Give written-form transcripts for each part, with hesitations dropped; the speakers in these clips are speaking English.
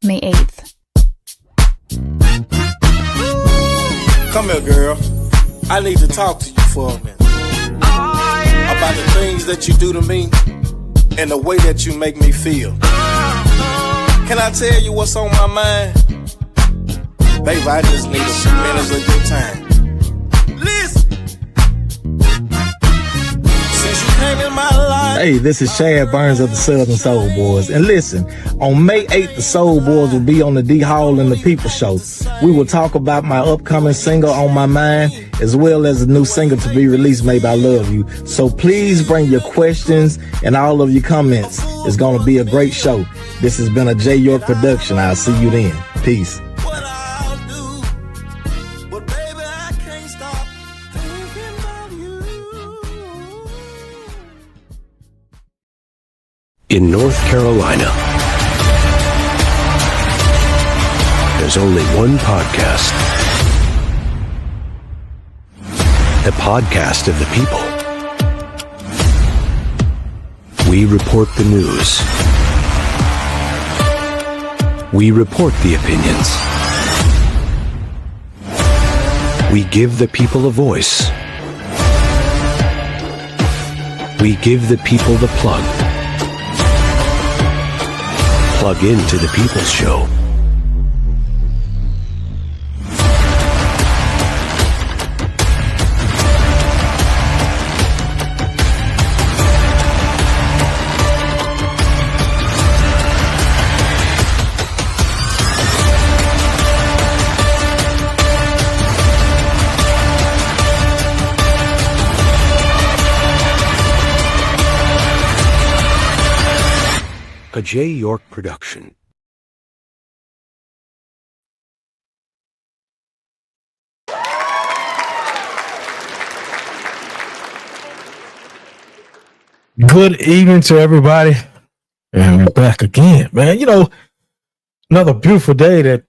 May 8th. Come here, girl. I need to talk to you for a minute. About the things that you do to me and the way that you make me feel. Can I tell you what's on my mind? Baby, I just need a few minutes of your time. Listen. Since you came in my life. Hey, this is Chad Burns of the Southern Soul Boys. And listen, on May 8th, the Soul Boys will be on the D Hall and the People Show. We will talk about my upcoming single, On My Mind, as well as a new single to be released, Maybe I Love You. So please bring your questions and all of your comments. It's going to be a great show. This has been a J York production. I'll see you then. Peace. In North Carolina, there's only one podcast. The podcast of the people. We report the news. We report the opinions. We give the people a voice. We give the people the plug. Plug into the People's Show. A J York production. Good evening to everybody. And we're back again, man. You know, another beautiful day that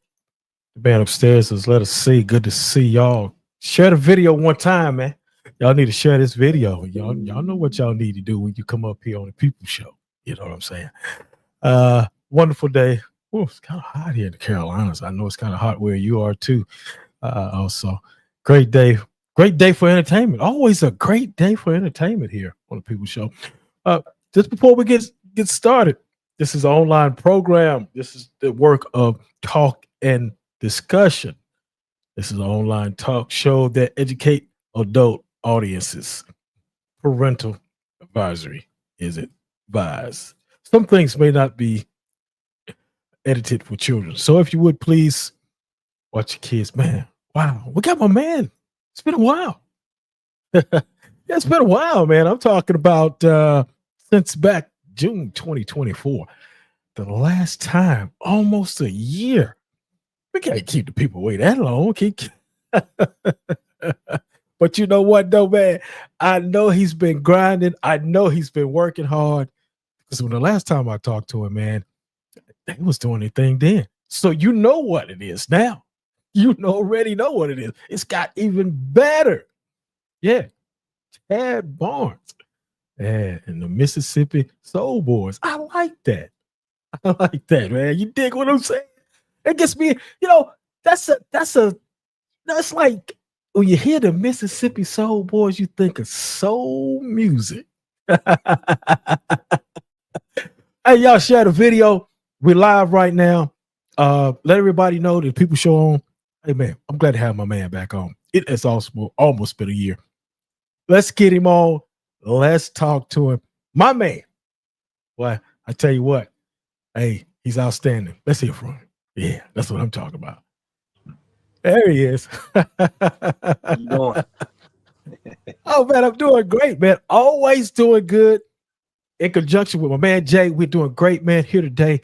the band upstairs has let us see. Good to see y'all. Share the video one time, man. Y'all need to share this video. Y'all know what y'all need to do when you come up here on the People Show. You know what I'm saying? Wonderful day. Oh, it's kind of hot here in the Carolinas. I know it's kind of hot where you are too. Also, great day for entertainment. Always a great day for entertainment here on the People Show. Just before we get started, this is an online program. This is the work of talk and discussion. This is an online talk show that educate adult audiences. Parental advisory is advised. Some things may not be edited for children. So if you would please watch your kids. Man, wow. We got my man. It's been a while. Yeah, it's been a while, man. I'm talking about since back June 2024. The last time, almost a year. We can't keep the people wait that long. But you know what, though, man? I know he's been grinding. I know he's been working hard. Because when the last time I talked to him, man, he was doing anything then. So you know what it is now. You already know what it is. It's got even better. Yeah. Chad Barnes and the Mississippi Soul Boys. I like that. I like that, man. You dig what I'm saying? It gets me, you know, that's like when you hear the Mississippi Soul Boys, you think of soul music. Hey, y'all share the video. We're live right now. Let everybody know that People Show on. Hey, man, I'm glad to have my man back on. It has also almost been a year. Let's get him on. Let's talk to him. My man. Well, I tell you what. Hey, he's outstanding. Let's hear from him. Yeah, that's what I'm talking about. There he is. How you doing? Oh, man, I'm doing great, man. Always doing good. In conjunction with my man Jay, we're doing great, man, here today.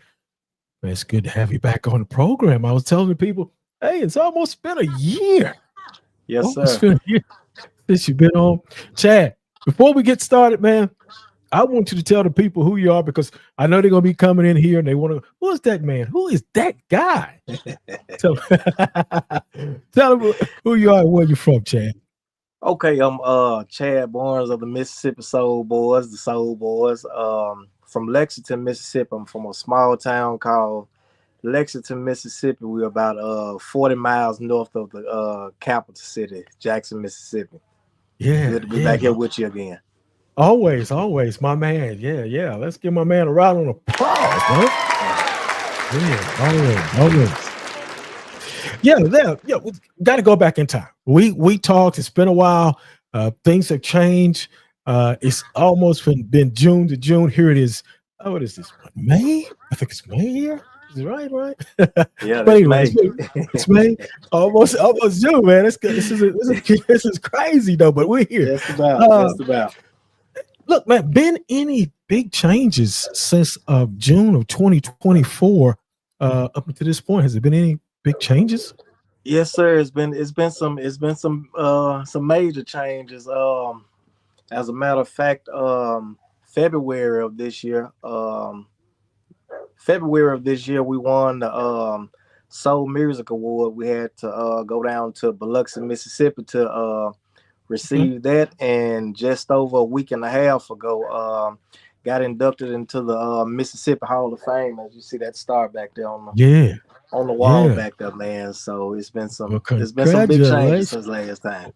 Man, it's good to have you back on the program. I was telling the people, hey, it's almost been a year. Yes, Almost sir. been a year since you've been on. Chad, before we get started, man, I want you to tell the people who you are, because I know they're going to be coming in here and they want to, who is that man? Who is that guy? tell them who you are and where you're from, Chad. Okay, I'm Chad Barnes of the Mississippi Soul Boys, the Soul Boys. From Lexington, Mississippi. I'm from a small town called Lexington, Mississippi. We're about 40 miles north of the capital city, Jackson, Mississippi. Yeah, Good to be back here with you again. Always, my man. Yeah. Let's give my man a round of applause, man. Yeah, always. Yeah. We got to go back in time. We talked. It's been a while. Things have changed. It's almost been June to June. Here it is. Oh, what is this? May? I think it's May here. Is it right? Yeah, but anyway, it's May. Almost June, man. This is crazy though. But we're here. Just about. Look, man, been any big changes since June of 2024 up until this point? Has there been any big changes? Yes, sir. It's been some major changes. As a matter of fact, February of this year, we won the Soul Music Award. We had to go down to Biloxi, Mississippi to receive that, and just over a week and a half ago, got inducted into the Mississippi Hall of Fame. As you see that star back there on the wall back there, man. So it's been some big changes since last time.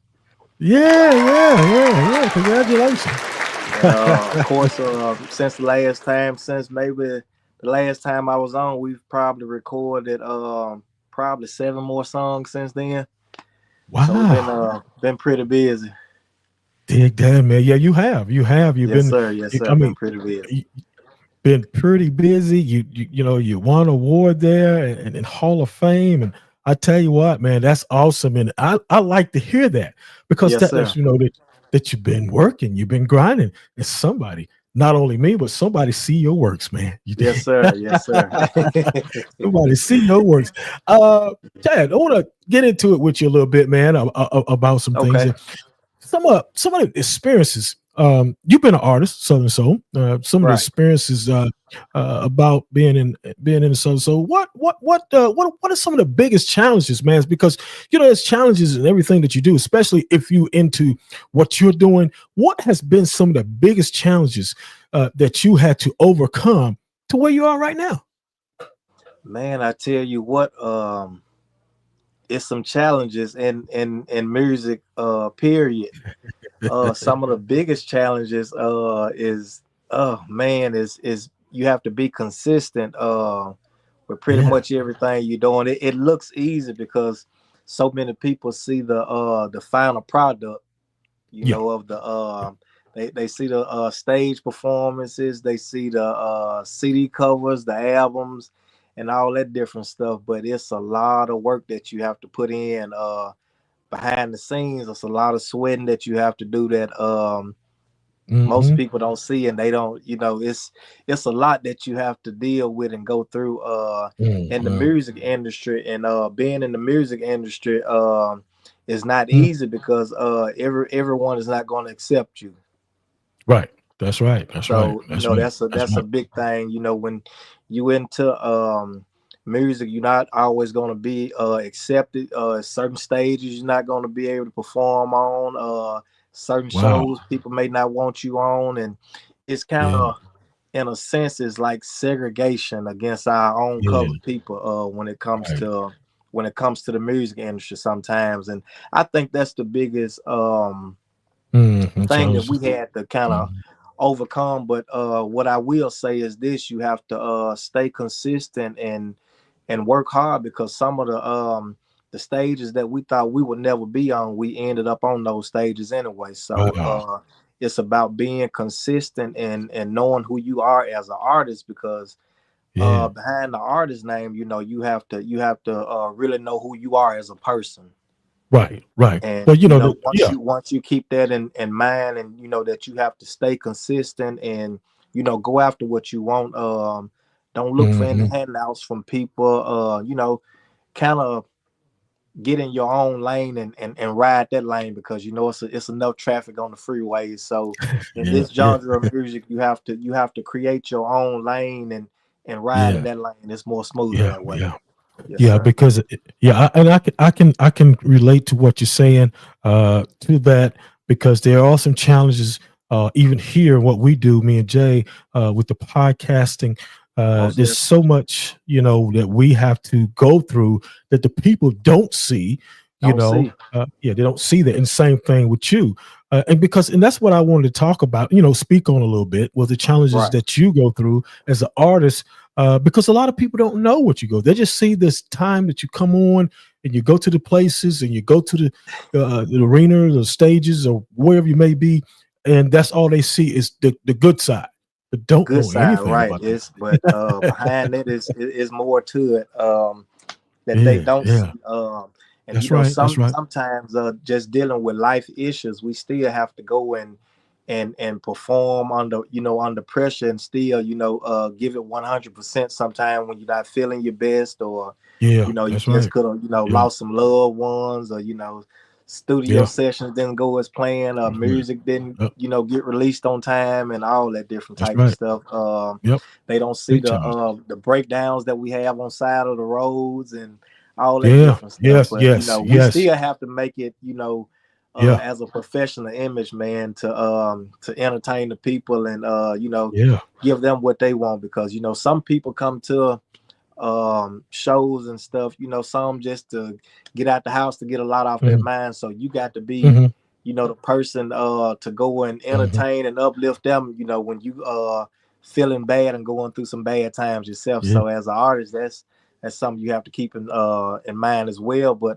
Yeah. Congratulations. Of course, since maybe the last time I was on, we've probably recorded probably 7 more songs since then. Wow. So we've been pretty busy. Dig that, man. Yeah, you have. You've Yes, been, sir. Yes, sir. I've been pretty busy. Been pretty busy. You won an award there and Hall of Fame, and I tell you what, man, that's awesome, and I like to hear that because Yes, that sir. lets you know that you've been working, you've been grinding, and somebody, not only me, but somebody see your works, man. Yes, sir. Yes, sir. Somebody see your works. Chad, I want to get into it with you a little bit, man, about some things. Okay. Some of the experiences. You've been an artist, Southern Soul. Some of the Right. experiences about being in the Southern Soul. What are some of the biggest challenges, man? Because there's challenges in everything that you do, especially if you into what you're doing. What has been some of the biggest challenges that you had to overcome to where you are right now? Man, I tell you what, it's some challenges in music, period. Some of the biggest challenges is you have to be consistent with pretty much everything you're doing. It looks easy because so many people see the final product, of the they see the stage performances, they see the CD covers, the albums, and all that different stuff. But it's a lot of work that you have to put in behind the scenes. It's a lot of sweating that you have to do that most people don't see, and they don't. It's a lot that you have to deal with and go through in the music industry. And being in the music industry is not easy because everyone is not going to accept you. Right. That's right. That's So right. that's a big thing. When you into music, you're not always going to be accepted. Certain stages you're not going to be able to perform on. Certain shows people may not want you on, and it's kind of in a sense it's like segregation against our own colored people when it comes to the music industry sometimes. And I think that's the biggest thing that we had to kind of overcome. But what I will say is this: you have to stay consistent and work hard, because some of the stages that we thought we would never be on, we ended up on those stages anyway. So it's about being consistent and knowing who you are as an artist, because behind the artist name, you have to really know who you are as a person. Right. And well, once you keep that in mind, and that you have to stay consistent and go after what you want. Don't look for any handouts from people. Kind of get in your own lane and ride that lane, because it's enough traffic on the freeways. So in this genre of music, you have to create your own lane and ride in that lane. It's more smooth that way. Yes, because I can relate to what you're saying to that, because there are some challenges even here what we do, me and Jay, with the podcasting Most There's definitely. so much, that we have to go through that the people don't see. Don't see. Yeah, they don't see that. And same thing with you. And that's what I wanted to talk about, speak on a little bit, was the challenges Right. that you go through as an artist. Because a lot of people don't know what you go. They just see this time that you come on and you go to the places and you go to the arena, the stages, or wherever you may be, and that's all they see is the good side. But don't Good know side, anything right? about But behind it is more to it that they yeah, don't yeah. see. And That's right. That's right. sometimes just dealing with life issues, we still have to go and perform under pressure and still give it 100%. Sometimes when you're not feeling your best, or Yeah, you that's just right. could have Yeah, lost some loved ones, or studio yeah. sessions didn't go as planned, or That's right. music didn't Yep, get released on time, and all that different that's type of right. stuff. Yep. They don't see Big challenge. the breakdowns that we have on side of the roads and all that Yeah. different stuff. Yes. But Yes. we Yes. still have to make it Yeah. as a professional image, man, to entertain the people, and Yeah. give them what they want, because some people come to shows and stuff, some just to get out the house, to get a lot off their Hmm. mind. So you got to be Hmm. the person to go and Hmm. entertain and uplift them, when you feeling bad and going through some bad times yourself. Yeah. So as an artist, that's something you have to keep in mind as well. But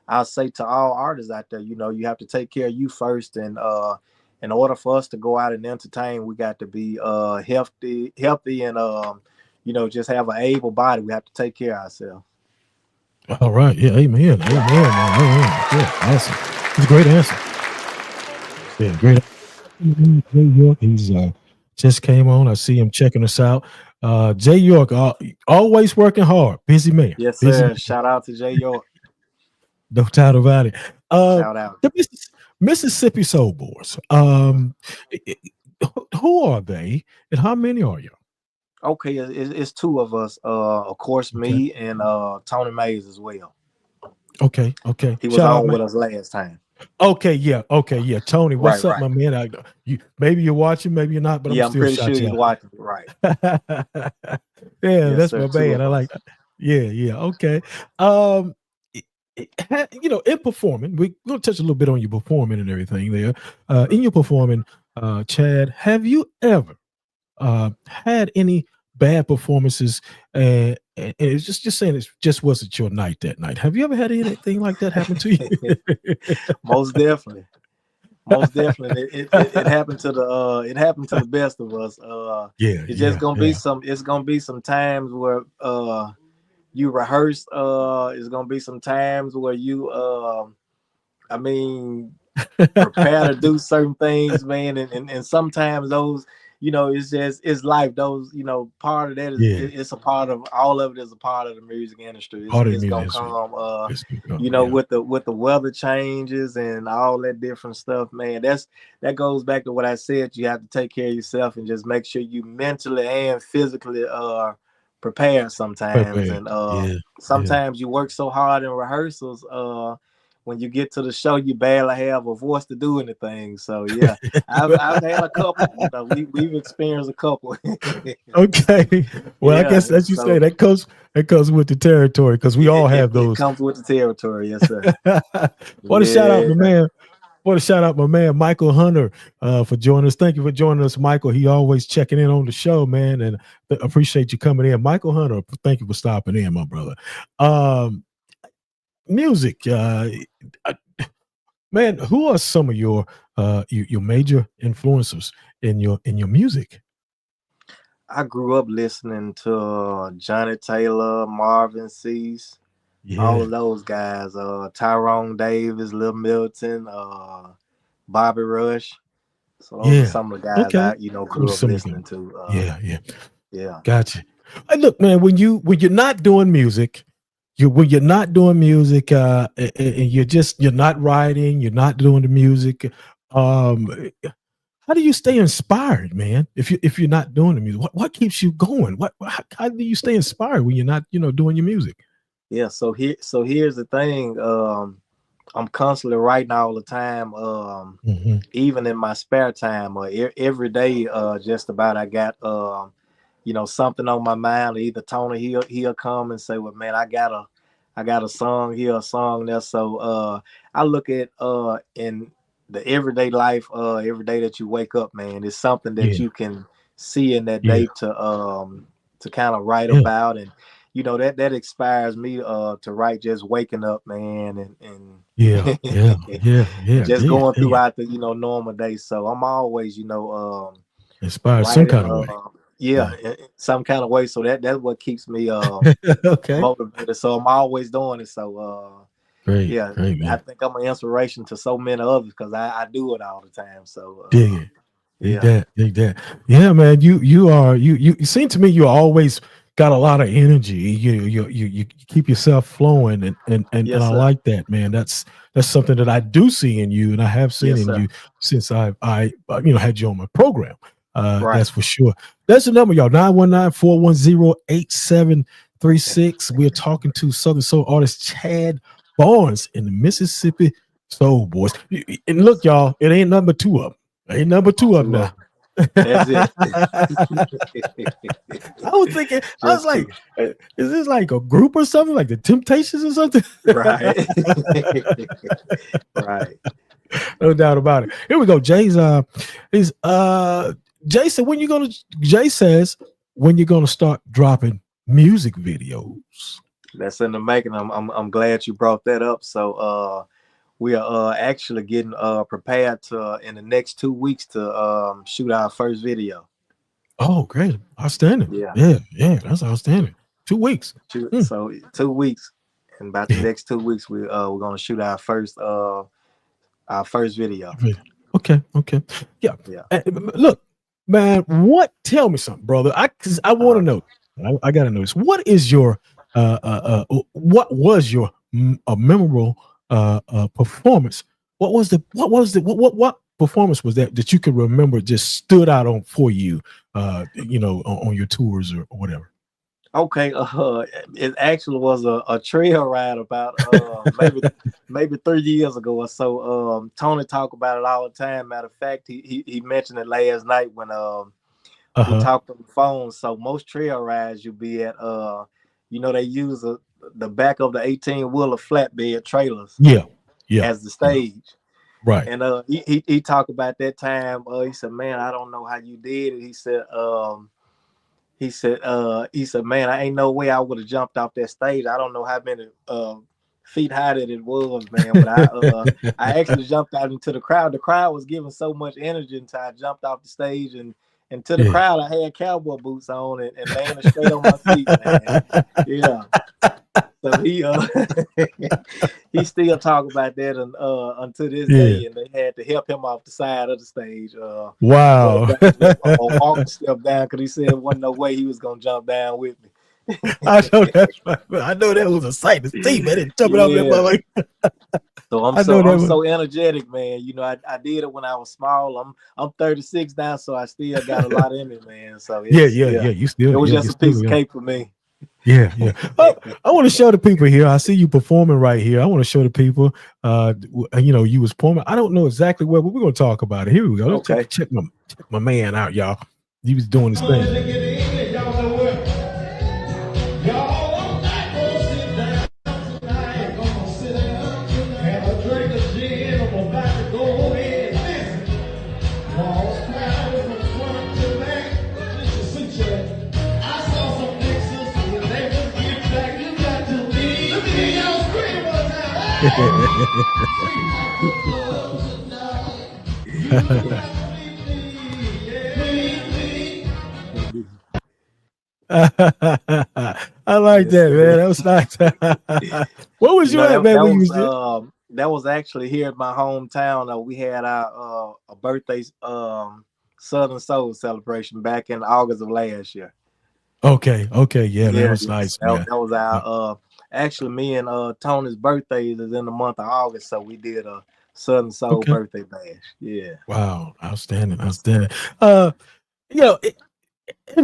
I'll say to all artists out there, you have to take care of you first, and in order for us to go out and entertain, we got to be healthy, and just have an able body. We have to take care of ourselves. All right. Yeah. Amen. Amen. Man. Amen. Yeah. Awesome. It's a great answer. Yeah. Great. Jay York. He's just came on. I see him checking us out. Jay York, always working hard. Busy man. Yes, Busy sir. man. Shout out to Jay York. No doubt about it. Uh, Shout out. the Mississippi Soul Boys. Who are they, and how many are you? Okay, it's two of us. Of course, Okay. me and Tony Mays as well. Okay. Okay. He was Shout out, on man. with us last time. Okay. Yeah. Okay. Yeah. Tony, what's Right, up, right. my man? Maybe you're watching, maybe you're not, but I'm Yeah, I'm still pretty sure shout he's you watching. Right. out. Yeah, Yes, that's sir. my Two man. of I us. like. Yeah. Yeah. Okay. Um, in performing, we're gonna touch a little bit on your performing and everything there. In your performing, Chad, have you ever had any bad performances? And it's just saying it just wasn't your night that night. Have you ever had anything like that happen to you? Most definitely. Most definitely. It happened to the best of us. Yeah, It's just yeah, gonna be yeah, some times where you rehearse. It's gonna be some times where you I mean prepare to do certain things, man, and sometimes those, it's life. Those, part of that is yeah. it's a part of all of it, is a part of the music industry. Part of the It's music gonna industry. come It's yeah, with the weather changes and all that different stuff, man. That goes back to what I said. You have to take care of yourself and just make sure you mentally and physically prepared sometimes. prepared. And Yeah, yeah. sometimes you work so hard in rehearsals, when you get to the show, you barely have a voice to do anything. So yeah, I've had a couple. We've experienced a couple. Okay. Well, I Yeah. guess as you say, So that comes with the territory because we all have it those. comes with the territory. Yes, sir. Want to shout out my Yeah. man. Want to shout out my man Michael Hunter for joining us. Thank you for joining us, Michael. He always checking in on the show, man, and appreciate you coming in, Michael Hunter. Thank you for stopping in, my brother. Music, man. Who are some of your major influencers in your music? I grew up listening to Johnny Taylor, Marvin Cease, all Yeah, of those guys. Tyrone Davis, Lil Milton, Bobby Rush. So those are yeah. some of the guys Okay. I grew Those are up some of the listening to. yeah, yeah. Yeah. Gotcha. Hey, look, man, when you're not doing music, when you're not doing music, and you're not writing, you're not doing the music. Um, how do you stay inspired, man? If you're not doing the music, what keeps you going? How do you stay inspired when you're not doing your music? Yeah. Here's the thing. I'm constantly writing all the time. Hmm. Even in my spare time, every day, just about I got something on my mind, either Tony he'll come and say, well, man, I got a song here, a song there. So I look at in the everyday life, every day that you wake up, man, it's something that you can see in that day to kind of write about. And that inspires me to write just waking up, man, and just going throughout the normal day. So I'm always inspired some kind of way. In some kind of way. So that's what keeps me motivated. So I'm always doing it. So great, I think I'm an inspiration to so many others because I do it all the time. So dig that. Yeah, man. You seem to me you always got a lot of energy. You keep yourself flowing, and I like that, man. That's something that I do see in you, and I have seen in you since I had you on my program. That's for sure. That's the number, y'all. 919-410-8736. We're talking to Southern Soul artist Chad Barnes in the Mississippi Soul Boys. And look, y'all, it ain't number two up. Ain't number two up now. That's it. I was thinking, I was like, is this like a group or something, like the Temptations or something? Right. Right. No doubt about it. Here we go. Jay said, Jay says, when you're gonna start dropping music videos? That's in the making. I'm glad you brought that up. So we are actually getting prepared to in the next 2 weeks to shoot our first video. Oh, great. Outstanding. Yeah, that's outstanding. 2 weeks. So 2 weeks. And about the next 2 weeks, we're gonna shoot our first video. Okay. Yeah. Look, man, tell me something, brother. Cause I want to know. I gotta know this. What is your what was your memorable performance? What performance was that you could remember just stood out for you on your tours or whatever? Okay, it actually was a trail ride about maybe 3 years ago or so. Tony talk about it all the time. Matter of fact, he mentioned it last night when we talked on the phone. So most trail rides you'll be at, they use the back of the 18-wheeler flatbed trailers, as the stage, right? And he talked about that time. He said, "Man, I don't know how you did it." He said, "Man, I ain't no way I would have jumped off that stage. I don't know how many feet high that it was, man. But I actually jumped out into the crowd. The crowd was giving so much energy until I jumped off the stage and to the crowd. I had cowboy boots on and landing straight on my feet, man. Yeah." So he still talk about that until this day, and they had to help him off the side of the stage. Wow. Walk a step down because he said there wasn't no way he was gonna jump down with me. I know that was a sight to see, man. Jumping off that like. So I'm so energetic, man. I did it when I was small. I'm 36 now, so I still got a lot in me, man. So you still. It was just a piece of cake for me. Yeah. Oh, I want to show the people here. I see you performing right here. I want to show the people. You was performing. I don't know exactly where, but we're gonna talk about it. Here we go. Let's check my man out, y'all. He was doing his thing. I like that, man. That was nice. What was you at, man? That was actually here in my hometown. We had our a birthday Southern Soul celebration back in August of last year. Okay, yeah, that was nice. That was our actually me and Tony's birthdays is in the month of August, so we did a Southern Soul birthday bash. Yeah. Wow, outstanding. In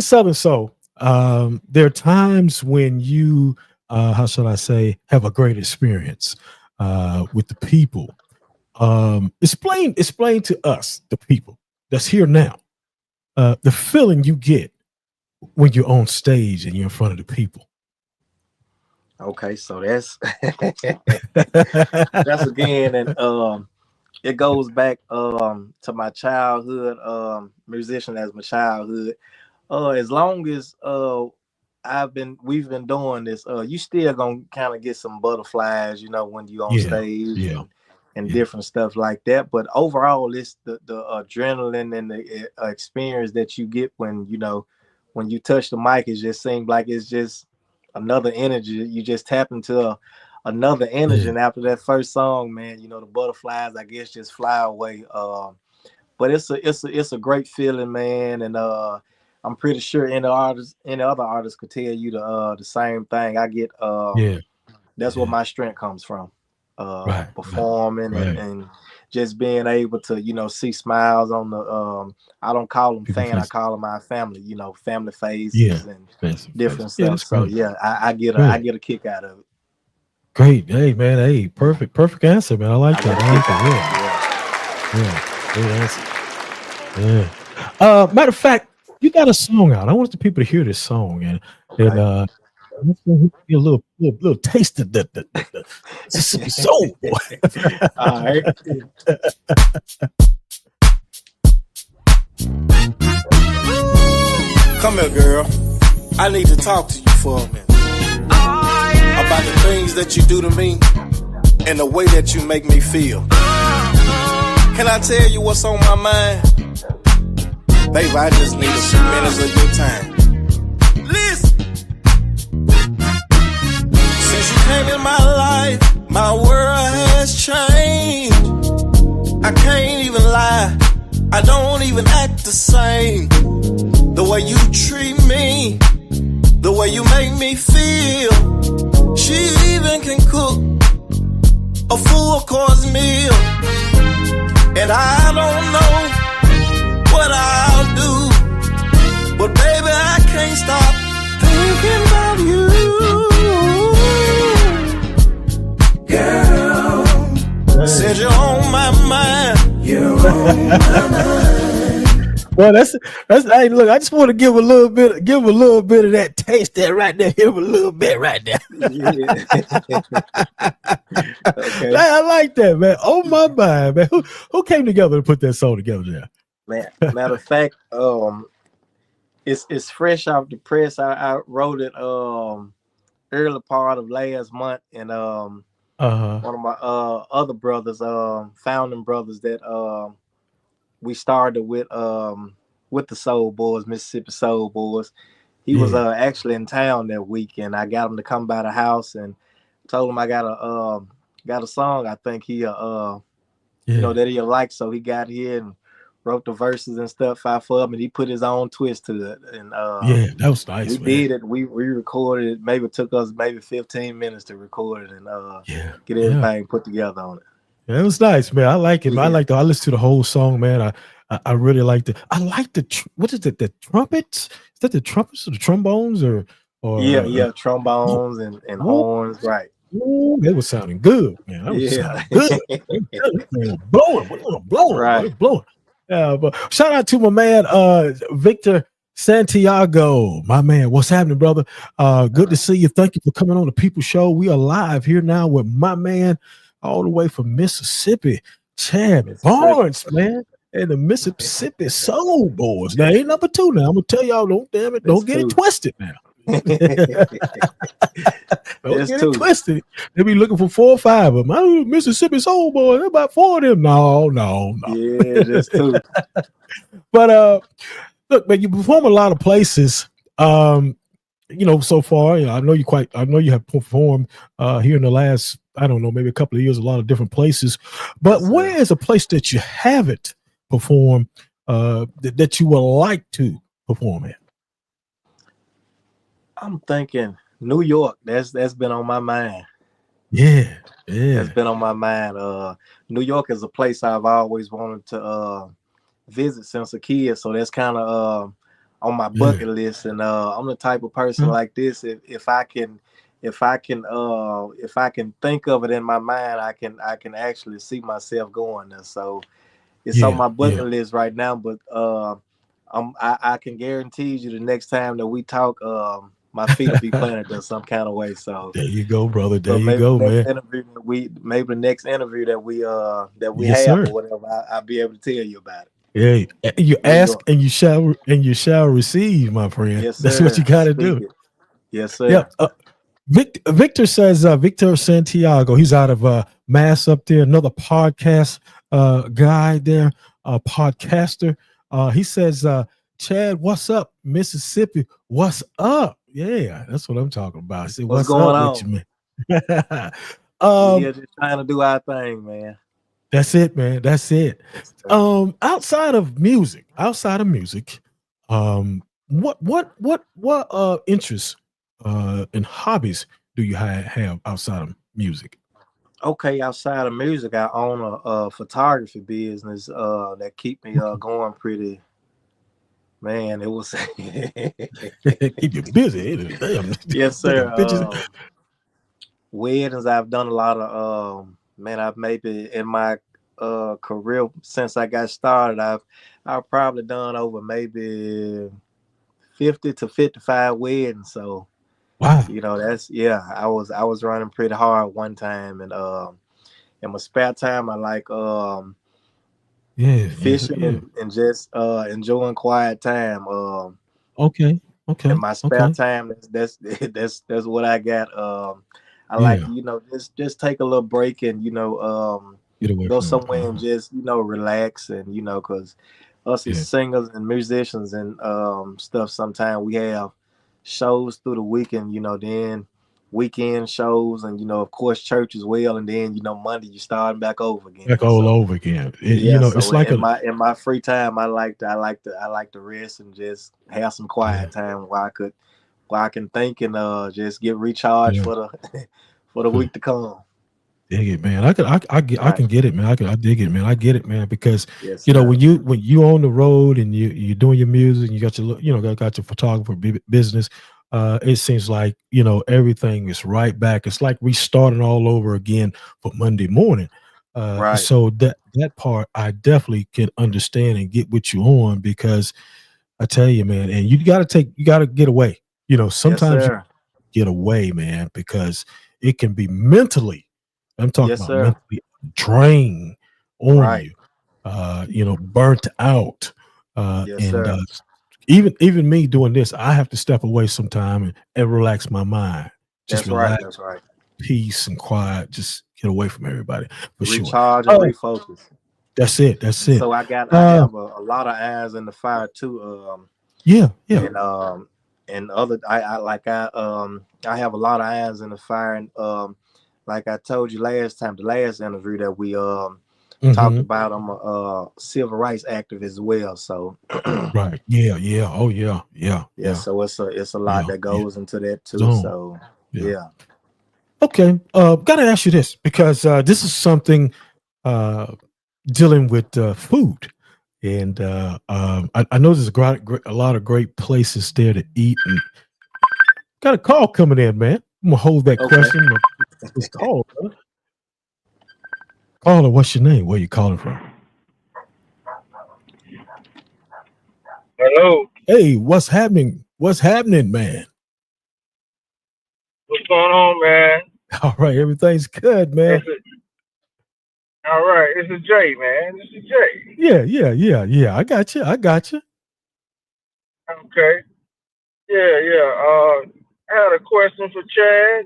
Southern Soul, there are times when you how shall I say, have a great experience with the people. Explain to us, the people that's here now, the feeling you get when you're on stage and you're in front of the people? Okay, so that's that's again, and it goes back to my childhood, musician as my childhood. As long as we've been doing this, you still gonna kind of get some butterflies, you know, when you on Yeah, stage yeah, and yeah. different stuff like that. But overall, it's the adrenaline and the experience that you get when, you know, when you touch the mic. It just seems like it's just another energy. You just tap into another energy, Yeah. and after that first song, man, you know, the butterflies, I guess, just fly away. But it's a great feeling, man, and I'm pretty sure any other artists could tell you the same thing. I get Yeah. that's where Yeah. my strength comes from. Right. Performing Right. and just being able to, you know, see smiles on the I don't call them People fan, I face. call them my family, you know, family Yeah. faces and Face. different Yeah, stuff. that's So great. yeah, I get Great. a kick out of it. Great. Hey, man. Hey, perfect answer, man. I like I that. get a I like kick that. out of it. Yeah. Great answer. Yeah. Matter of fact, you got a song out. I want the people to hear this song, and let's get a little taste of the Mississippi soul, boy. All right. Come here, girl. I need to talk to you for a minute. About the things that you do to me and the way that you make me feel. Can I tell you what's on my mind? Baby, I just need a few minutes of your time. Listen. Since you came in my life, my world has changed. I can't even lie, I don't even act the same. The way you treat me, the way you make me feel. She even can cook a full course meal. And I don't know what I'll do, but baby, I can't stop thinking about you. Girl, said you're on my mind. You're on my mind. Well, that's. Hey, look, I just want to give a little bit of that taste there, right there. Give a little bit right there. Yeah. Okay. I like that, man. Oh my mind, man. Who came together to put that song together there? Man, matter of fact, it's fresh off the press. I wrote it early part of last month, and one of my other brothers, founding brothers that we started with the Soul Boys, Mississippi Soul Boys. He was actually in town that weekend. I got him to come by the house and told him I got a song I think he you know, that he'll like. So he got here and wrote the verses and stuff out for him, and he put his own twist to it. And that was nice. We did it. We recorded it. Maybe it took us 15 minutes to record it and get everything put together on it. Yeah, it was nice, man. I like it. Yeah. I listened to the whole song, man. I really liked it. I like what is it? The trumpets? Is that the trumpets or the trombones or trombones and horns, right? Ooh, they were sounding good, man. That was sounding good. Blowing, right? Blowing. Yeah, but shout out to my man, Victor Santiago, my man. What's happening, brother? Good to see you. Thank you for coming on the People Show. We are live here now with my man, all the way from Mississippi, Chad Barnes, man, and the Mississippi Soul Boys. Now, ain't number two now. I'm gonna tell y'all, don't get it twisted now. Don't get it twisted. They be looking for 4 or 5 of them. Mississippi Soul Boys, about 4 of them. No. Yeah, just 2. But look, man, you perform a lot of places. You know, so far, I know you have performed here in the last, I don't know, maybe a couple of years, a lot of different places. But where is a place that you haven't performed that you would like to perform at? I'm thinking New York. That's been on my mind. Yeah. That's been on my mind. New York is a place I've always wanted to visit since a kid. So that's kind of on my bucket list. And I'm the type of person like this. If I can think of it in my mind, I can actually see myself going there. So it's on my bucket list right now. But I can guarantee you the next time that we talk, my feet will be planted in some kind of way. So, There you go, brother. There so you maybe go, the next man. interview that we Yes, have sir. or whatever, I'll be able to tell you about it. Hey, you Where you ask going? and you shall receive, my friend. Yes, That's what you sir. got to Speak do. it. Yes, Yep. sir. Victor says Victor Santiago. He's out of Mass up there. Another podcast guy there, podcaster. He says, Chad, what's up, Mississippi? What's up? Yeah, that's what I'm talking about. I said, What's what's up going with you, on? man? We um, here just trying to do our thing, man. that's it, man. That's it. Yes, sir. Outside of music, what interests and hobbies do you have outside of music? Okay, outside of music, I own a photography business that keep me going pretty. Man, it was Keep you busy. Damn, yes, taking sir. pictures. Weddings, I've done a lot of. Man, I've maybe in my career since I got started, I've probably done over maybe 50 to 55 weddings. So Wow. that's I was running pretty hard one time, and in my spare time, I like Yeah. fishing Yeah. and just enjoying quiet time. Okay. Okay. In my spare Okay. time, that's what I got. I like Yeah. to just take a little break and Get away go from it. somewhere and just relax and because us as Yeah. singers and musicians and stuff, sometimes we have shows through the weekend, then weekend shows and of course church as well, and then Monday you starting back over again. Back all So over again. yeah, It's so like in my free time, I like to rest and just have some yeah. quiet time where I can think and just get recharged Yeah. for the for the week to come. Dig it, man. I Right. can get it, man. I dig it, man. I get it, man. Because Yes, sir. when you on the road and you're doing your music, you got your got your photographer business. It seems like everything is right back. It's like we starting all over again for Monday morning. Right. So that part I definitely can understand and get with you on, because I tell you, man, and you got to get away. Yes, Sometimes you sir. get away, man, because it can be mentally. I'm talking Yes, about sir. mentally drain on Right. you, burnt out, Yes, and sir. even me doing this, I have to step away sometime and relax my mind, just That's right. relax, That's right. peace and quiet, just get away from everybody for sure. Recharge and Oh, refocus. that's it. That's it. So I Uh, have a lot of irons in the fire too. yeah, yeah. And other I have a lot of irons in the fire, and like I told you last time, the last interview that we talked Hmm. about, I'm a civil rights activist as well. So Right. Yeah. Yeah. Oh, yeah. Yeah. yeah, Yeah. so it's a lot Yeah. that Yeah. goes into that too. Zone. So Yeah. yeah. Okay. Gotta ask you this, because this is something uh dealing with food, and I know there's a lot of great places there to eat. And got a call coming in, man. I'm gonna hold that Okay. question. This call, brother. Caller, what's your name? Where you calling from? Hello, Hey, what's happening? What's happening, man? what's going on, man? All right, everything's good, man. All right, this is Jay, man. This is Jay. Yeah. I got you. Okay. Yeah. I had a question for Chad.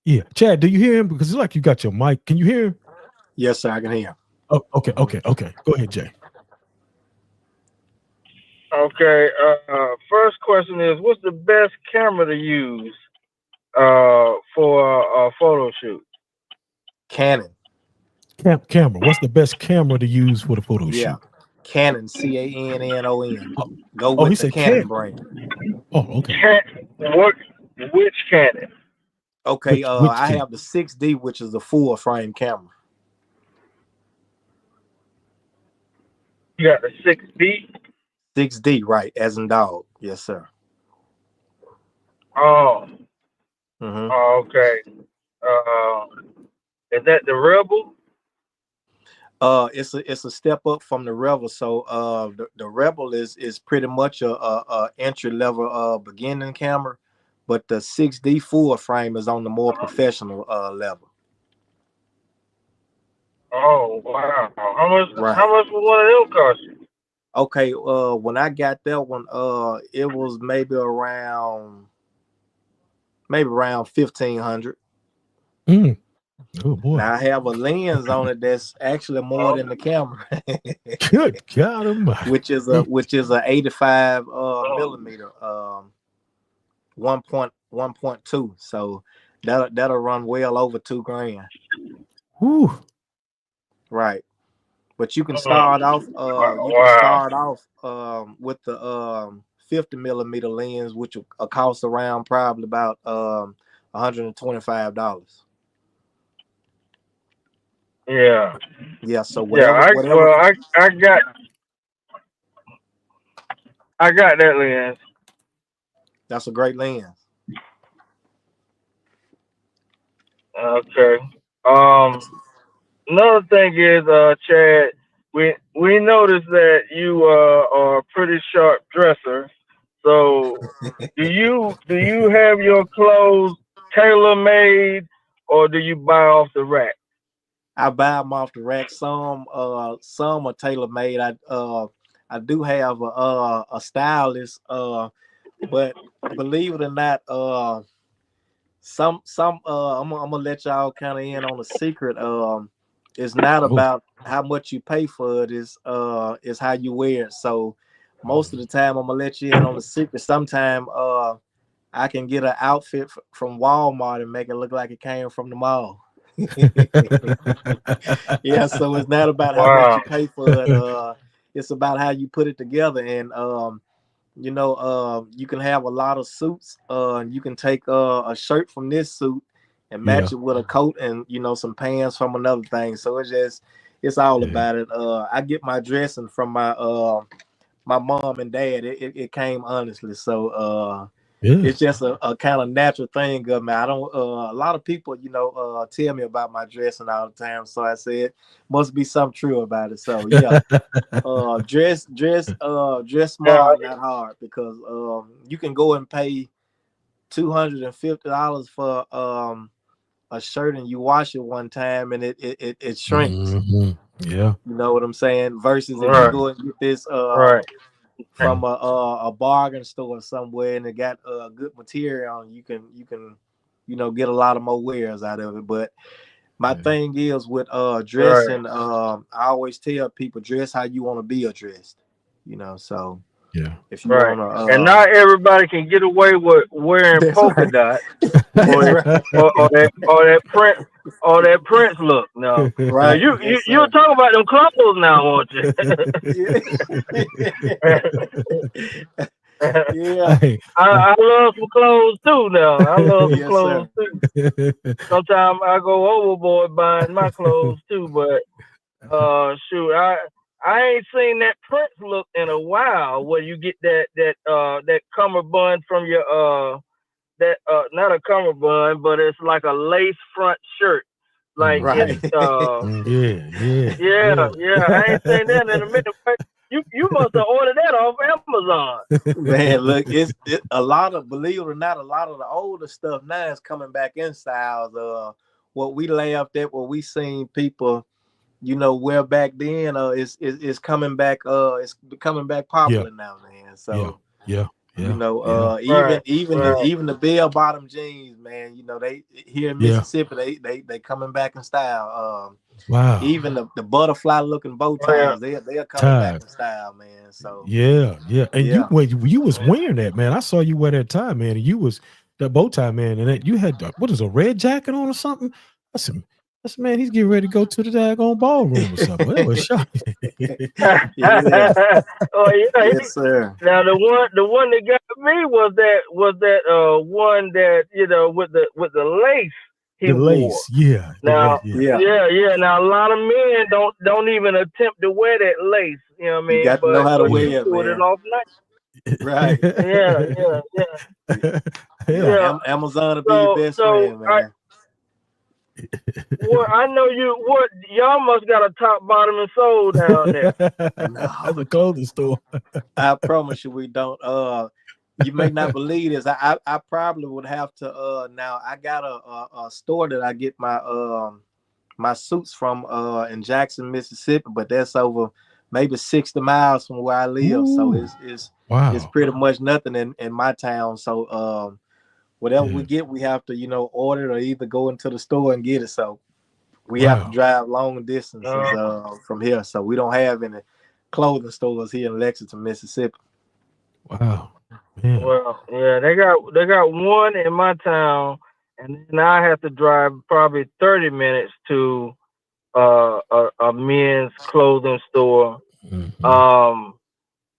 Yeah, Chad, do you hear him? Because it's like you got your mic. Can you hear him? Yes, sir. I can hear. Oh, okay. Go ahead, Jay. Okay. First question is, what's the best camera to use for a photo shoot? Canon. Camera. What's the best camera to use for the photo Yeah. shoot? Canon. CANNON. Go Oh, he with the said Canon Cam. brand. Oh, okay. Which Canon? Okay. Which I Cam? have the 6D, which is the full frame camera. You got the 6D. 6D, right? As in dog. Yes, sir. Oh. Mm-hmm. Okay. Is that the Rebel? It's a step up from the Rebel. So the Rebel is pretty much a entry level beginning camera, but the 6D full frame is on the more professional level. Oh wow! Right. How much would one of them cost you? Okay. When I got that one, it was maybe around 1,500. Oh boy. Now I have a lens on it that's actually more than the camera, Good God Almighty. which is a 85 millimeter 1.2. So that'll run well over $2,000. Whew. Right. But you can start off with the 50 millimeter lens, which will cost around probably about $125. Yeah. Yeah, so Yeah. whatever. I got that lens. That's a great lens. Okay. Another thing is, Chad, we noticed that you are a pretty sharp dresser. So, do you have your clothes tailor made, or do you buy off the rack? I buy them off the rack. Some are tailor made. I do have a stylist, but believe it or not, I'm gonna let y'all kind of in on a secret. It's not about how much you pay for it. Is how you wear it. So most of the time, I'm gonna let you in on the secret. Sometimes I can get an outfit from Walmart and make it look like it came from the mall. Yeah, so it's not about how much you pay for it. It's about how you put it together. And you can have a lot of suits. You can take a shirt from this suit and match it with a coat and some pants from another thing. So it's all about it. I get my dressing from my mom and dad. It came honestly. So it's just a kind of natural thing, man. I don't. A lot of people, tell me about my dressing all the time. So I said, must be something true about it. So yeah, dress smart, not hard, because you can go and pay $250 for a shirt and you wash it one time and it shrinks. Mm-hmm. Yeah, you know what I'm saying. Versus if you go and get this from a bargain store somewhere and it got good material on, you can get a lot of more wears out of it. But my thing is with dressing, I always tell people, dress how you want to be addressed. So yeah. if you want to, and not everybody can get away with wearing polka dot or that Prince look. No, right? Now, you're talking about them clothes now, won't you? Yeah. I love some clothes too. Now I love some clothes too. Sometimes I go overboard buying my clothes too, but shoot, I ain't seen that Prince look in a while, where you get that cummerbund from your not a cummerbund, but it's like a lace front shirt. Like right. it's, yeah. I ain't seen that in a minute. You must have ordered that off Amazon. Man, look, it's a lot of, believe it or not, a lot of the older stuff now is coming back in styles. What we laughed at, what we seen people, wear back then, is coming back. It's becoming back popular now, man. So even the bell bottom jeans, man. They here in Mississippi, they coming back in style. Wow. Even the butterfly looking bow ties, they are coming back in style, man. So yeah. And you was wearing that, man. I saw you wear that tie, man. And you was that bow tie, man. And that you had what is a red jacket on or something? I said, man, he's getting ready to go to the daggone ballroom or something. That was shocking. Oh yeah, yes, sir. Now the one that got me was that one that with the lace. The lace, yeah. Now, Now a lot of men don't even attempt to wear that lace. You know what I mean? You got to know how to wear it, man. It off nice. Right. Yeah. Amazon will be your best friend, man. Well, I know you. What y'all must got a top, bottom, and soul down there. That's a clothing store. I promise you, we don't. You may not believe this. I probably would have to. Now I got a store that I get my suits from in Jackson, Mississippi, but that's over maybe 60 miles from where I live. Ooh. So it's Wow. it's pretty much nothing in my town. So whatever we get, we have to order it or either go into the store and get it. So we have to drive long distances from here. So we don't have any clothing stores here in Lexington, Mississippi. Wow. Man. Well, yeah, they got one in my town, and then I have to drive probably 30 minutes to a men's clothing store. Mhm.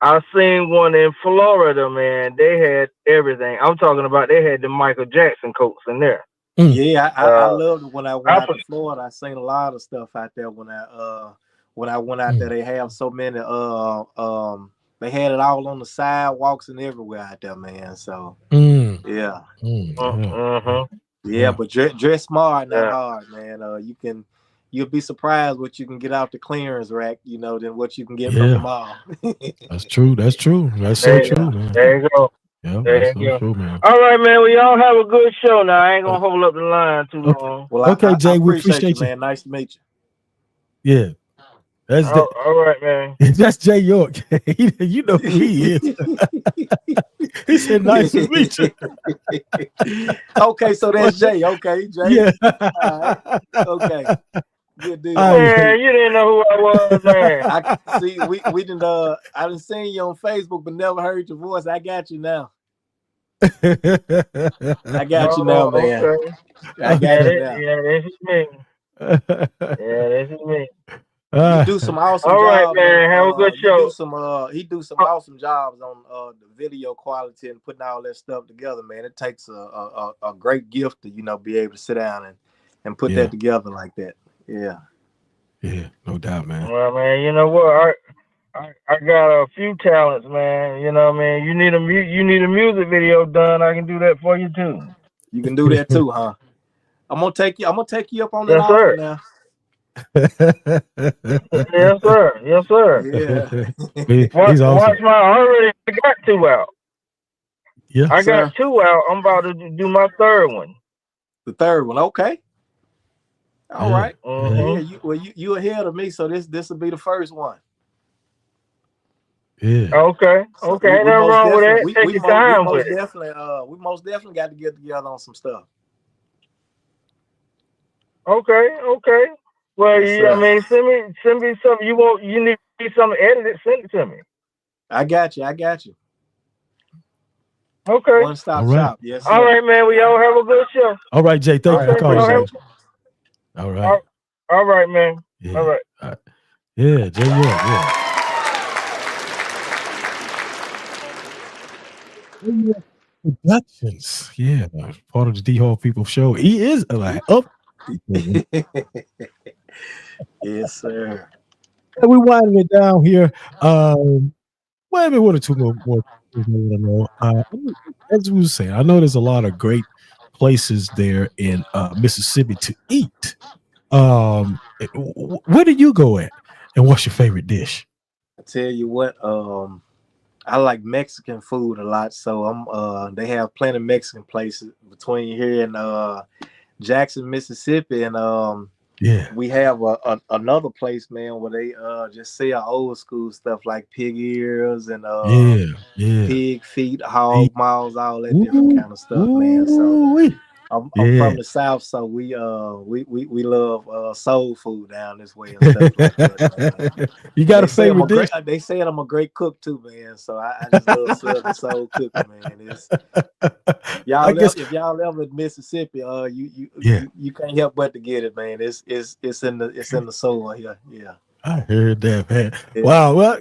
I seen one in Florida, man. They had everything. I'm talking about they had the Michael Jackson coats in there. Yeah, I loved it when I went out to Florida. I seen a lot of stuff out there when I went out there. They have so many they had it all on the sidewalks and everywhere out there, man. So yeah. Yeah, but dress smart, not hard, man. You'll be surprised what you can get out the clearance rack, than what you can get from the mall. That's true. That's true. That's so true, man. There you go. Yeah, There that's you so go. true, man. All right, man. Well, y'all have a good show now. I ain't gonna hold up the line too long. Well, Okay, Jay, we appreciate you. man. Nice to meet you. Yeah. That's All right, man. that's Jay York. You know who he is. He said, "Nice to meet you." Okay, so that's Jay. Okay, Jay. Yeah. All right. Okay. Good deal. Man, you didn't know who I was, man. I see. We didn't. I didn't see you on Facebook, but never heard your voice. I got you now. I got you now, man. Okay. I got you now. Yeah, this is me. Yeah, this is me. You do some awesome All right, jobs. man. Have a good show. He do some awesome jobs on the video quality and putting all that stuff together, man. It takes a great gift to be able to sit down and put that together like that. Yeah. Yeah, no doubt, man. Well, man, you know what? I got a few talents, man. You know what I mean? You need a music video done, I can do that for you too. You can do that too, huh? I'm gonna take you up on that offer now. Yes, sir. Yes, sir. Yeah. He's awesome. Watch I already got 2 out. Yeah. I got 2 out. I'm about to do my 3rd one. The 3rd one, okay. All right. Mm-hmm. Yeah, you ahead of me, so this will be the 1st one. Yeah. Okay. So okay. Ain't nothing wrong with that. Take your time with it. We most definitely got to get together on some stuff. Okay. Well, Yes, I mean, send me something. You need something edited. Send it to me. I got you. Okay. One stop All right. shop. Yes. All right, man. We all have a good show. All right, Jay. Thank you for calling. All All right. All right, man. Yeah. All right. Yeah, Jay York. Yeah. Productions. Yeah, part of the D Hall People Show. He is up. Yes, sir. We winding it down here. Maybe 1 or 2 more things I want to know. As we were saying, I know there's a lot of great places there in Mississippi to eat. Where do you go at, and what's your favorite dish? I tell you what, I like Mexican food a lot, so they have plenty of Mexican places between here and Jackson, Mississippi, and we have another place, man, where they just sell old school stuff like pig ears and pig feet, hog maws, all that different kind of stuff, man. So I'm from the South, so we love soul food down this way and stuff like that. You got a favorite dish? They said I'm a great cook too, man. So I just love Southern soul cooking, man. If y'all ever in Mississippi, you can't help but to get it, man. It's in the soul here. Yeah. I heard that, man. Yeah. Wow. Well,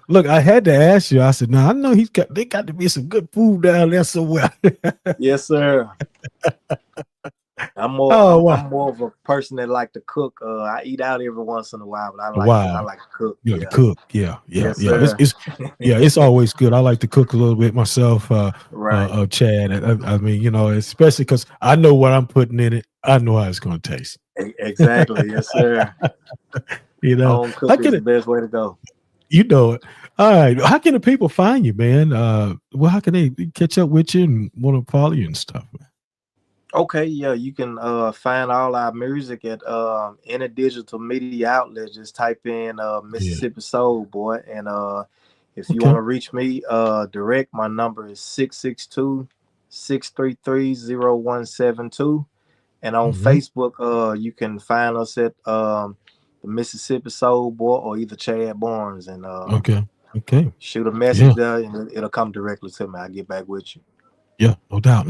look, I had to ask you. I said, no, I know they got to be some good food down there somewhere. Yes, sir. I'm more of a person that like to cook. I eat out every once in a while, but I like to cook. You like to cook, yeah. Yes, It's always good. I like to cook a little bit myself, right. Chad. I mean, especially because I know what I'm putting in it. I know how it's going to taste. Exactly. Yes, sir. You know, Home cook is the best way to go. You know it. All right. How can the people find you, man? Well, how can they catch up with you and want to follow you and stuff, man? Okay, yeah, you can find all our music at any digital media outlet. Just type in Mississippi Soul Boy, and if you want to reach me direct, my number is 662-633-0172, and on Facebook you can find us at the Mississippi Soul Boy or either Chad Barnes, and shoot a message there and it'll come directly to me. I'll get back with you. Yeah, no doubt.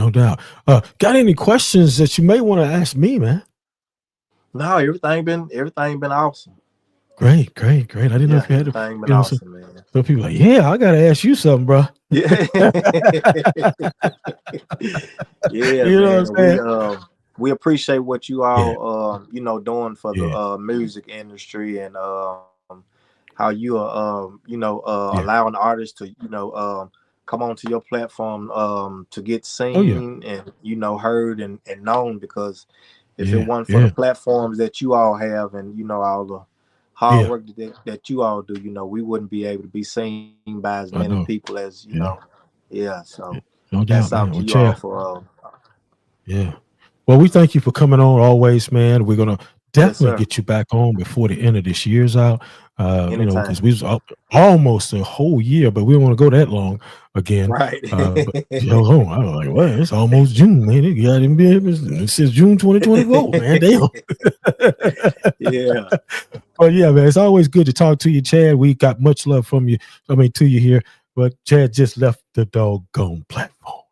Got any questions that you may want to ask me, man? No, everything been awesome. Great. I didn't know if you had everything been awesome, man. So people are like, yeah, I gotta ask you something, bro. Yeah, you know what I'm saying? We appreciate what you all doing for the music industry, and how you are allowing artists to come onto your platform to get seen and heard and known, because if it wasn't for the platforms that you all have and all the hard work that you all do, we wouldn't be able to be seen by as many people as so no that's doubt, out to you all for well, we thank you for coming on always, man. We're gonna definitely get you back on before the end of this year's out. Because we was almost a whole year, but we don't want to go that long again. Right. I was like, well, it's almost June, man. It got him since June 2024, man. Damn. Yeah. But yeah, man, it's always good to talk to you, Chad. We got much love from you. To you here, but Chad just left the doggone platform.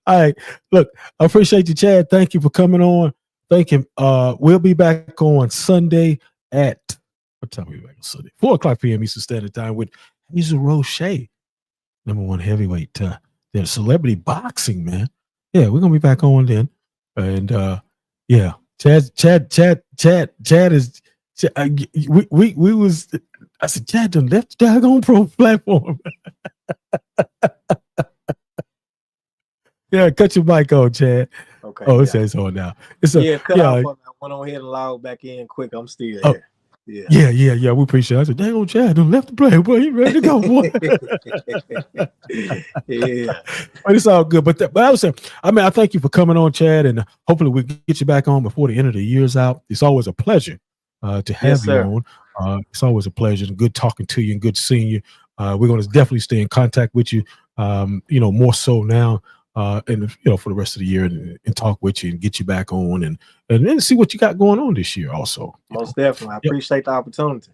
All right. Look, I appreciate you, Chad. Thank you for coming on. Thank you. We'll be back on Sunday at what time we back on Sunday? 4:00 p.m. Eastern Standard Time with Hazel Roche, #1 heavyweight. There's celebrity boxing, man. Yeah, we're gonna be back on then. And Chad is. We was. I said, Chad done left the daggone pro platform. Yeah, cut your mic on, Chad. Okay. Oh, it says on now. Cut off. I went on ahead and log back in quick. I'm still here. Yeah. We appreciate it. I said, dang old Chad done left the play, boy. He ready to go, boy. But it's all good. But I was saying, I thank you for coming on, Chad, and hopefully we'll get you back on before the end of the year's out. It's always a pleasure to have you on. It's always a pleasure and good talking to you and good seeing you. We're going to definitely stay in contact with you, more so now. And for the rest of the year and talk with you and get you back on and then see what you got going on this year also. Most definitely. I appreciate the opportunity.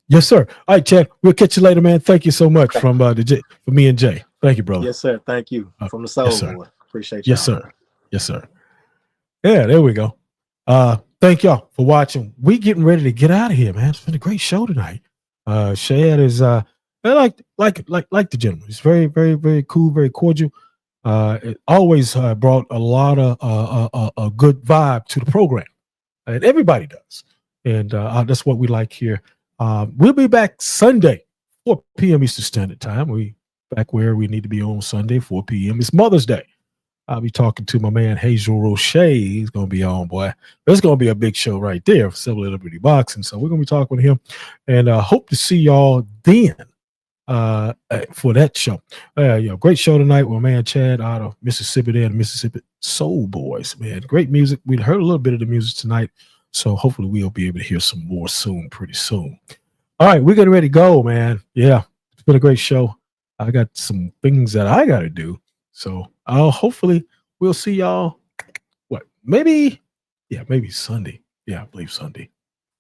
Yes, sir. All right, Chad. We'll catch you later, man. Thank you so much for me and Jay. Thank you, brother. Yes, sir. Thank you. From the Soul Boy. Appreciate you. Yes, sir. Yes, sir. Yeah, there we go. Thank y'all for watching. We getting ready to get out of here, man. It's been a great show tonight. Chad is like the gentleman. He's very, very, very cool, very cordial. It always brought a lot of a good vibe to the program, and everybody does, and that's what we like here. We'll be back Sunday, 4 p.m. Eastern Standard Time. We back where we need to be on Sunday, 4 p.m. It's Mother's Day. I'll be talking to my man Hazel Roche. He's gonna be on, boy. It's gonna be a big show right there for Celebrity Boxing. So we're gonna be talking with him, and hope to see y'all then. For that show. Great show tonight with my man Chad out of Mississippi there, the Mississippi Soul Boys, man. Great music. We heard a little bit of the music tonight, so hopefully we'll be able to hear some more pretty soon. All right, we're getting ready to go, man. Yeah, it's been a great show. I got some things that I got to do, so hopefully we'll see y'all. Maybe Sunday. Yeah, I believe Sunday,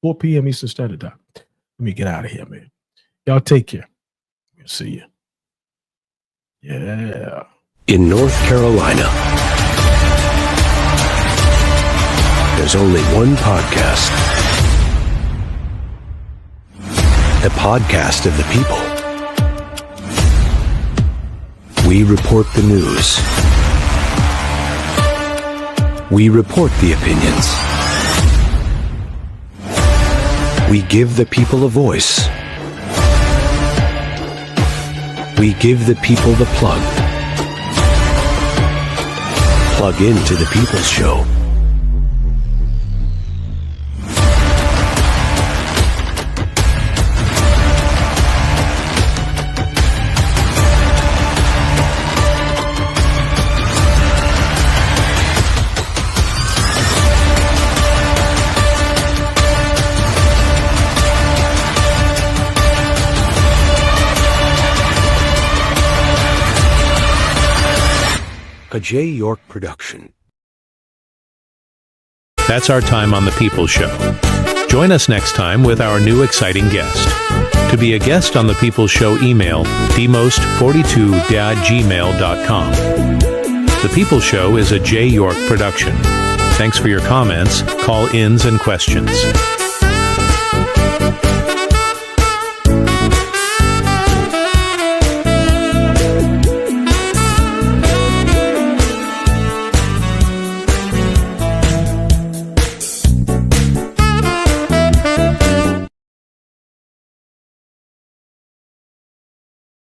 4 p.m. Eastern Standard Time. Let me get out of here, man. Y'all take care. See you. Yeah. In North Carolina, there's only one podcast. A podcast of the people. We report the news. We report the opinions. We give the people a voice. We give the people the plug. Plug into the People's Show. A J. York production. That's our time on The People's Show. Join us next time with our new exciting guest. To be a guest on The People's Show, email dmost42@gmail.com. The People's Show is a J. York production. Thanks for your comments, call-ins, and questions.